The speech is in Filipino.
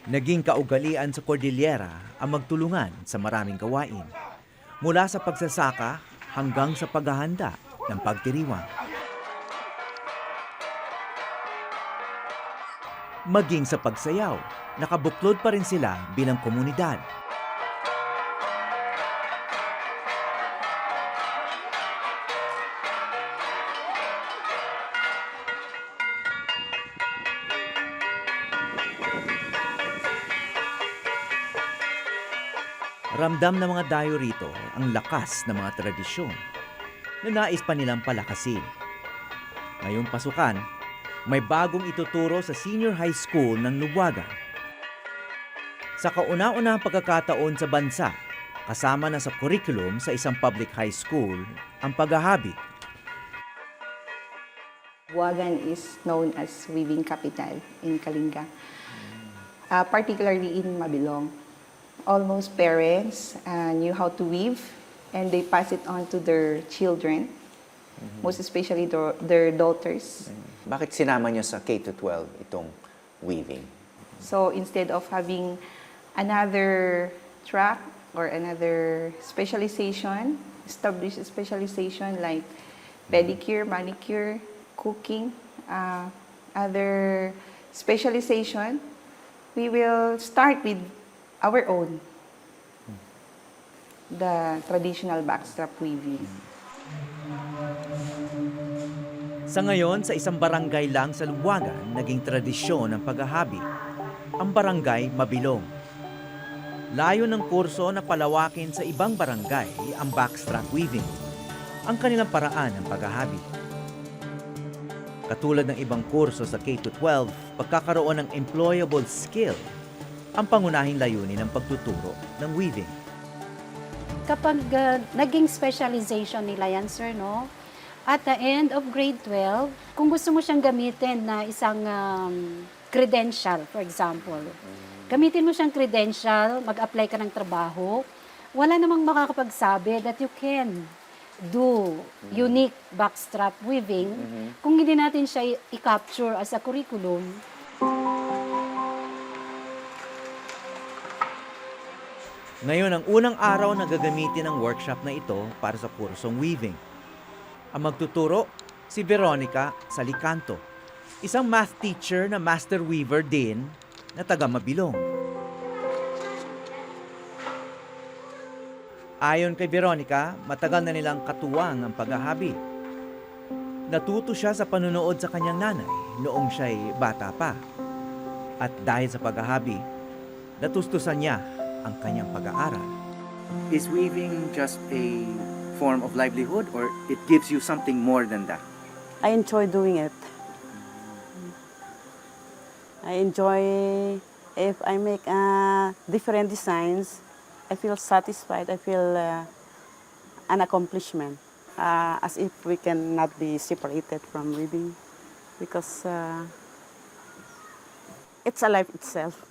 Naging kaugalian sa Cordillera ang magtulungan sa maraming gawain. Mula sa pagsasaka hanggang sa paghahanda ng pagdiriwang. Maging sa pagsayaw, nakabuklod pa rin sila bilang komunidad. Ramdam ng mga dayo rito ang lakas ng mga tradisyon na nais pa nilang palakasin. Ngayong pasukan, may bagong ituturo sa senior high school ng Lubuagan. Sa kauna-unahang pagkakataon sa bansa, kasama na sa curriculum sa isang public high school ang paghahabi. Lubuagan is known as weaving capital in Kalinga, particularly in Mabilong. Almost parents knew how to weave and they pass it on to their children, most especially their daughters. Bakit sinama niyo sa K-12 itong weaving? So instead of having another track or another specialization, established specialization like pedicure, manicure, cooking, other specialization, we will start with our own, the traditional backstrap weaving. Sa ngayon, sa isang barangay lang sa Lubuagan, naging tradisyon ang paghahabi, ang barangay Mabilong. Layo ng kurso na palawakin sa ibang barangay ang backstrap weaving, ang kanilang paraan ng paghahabi. Katulad ng ibang kurso sa K-12, pagkakaroon ng employable skill ang pangunahing layunin ng pagtuturo ng weaving. Kapag naging specialization nila yan, sir, no? At the end of grade 12, kung gusto mo siyang gamitin na isang credential, for example, gamitin mo siyang credential, mag-apply ka ng trabaho, wala namang makakapagsabi that you can do unique backstrap weaving kung hindi natin siya i-capture as a curriculum. Ngayon ang unang araw na gagamitin ang workshop na ito para sa kursong weaving. Ang magtuturo, si Veronica Salicanto, isang math teacher na master weaver din na taga Mabilong. Ayon kay Veronica, matagal na nilang katuwang ang paghahabi. Natuto siya sa panunood sa kanyang nanay noong siya'y bata pa. At dahil sa paghahabi, natustusan niya ang kanyang pag-aaral. Is weaving just a form of livelihood or it gives you something more than that? I enjoy doing it. I enjoy if I make different designs. I feel satisfied. I feel an accomplishment, as if we cannot be separated from weaving, because it's a life itself.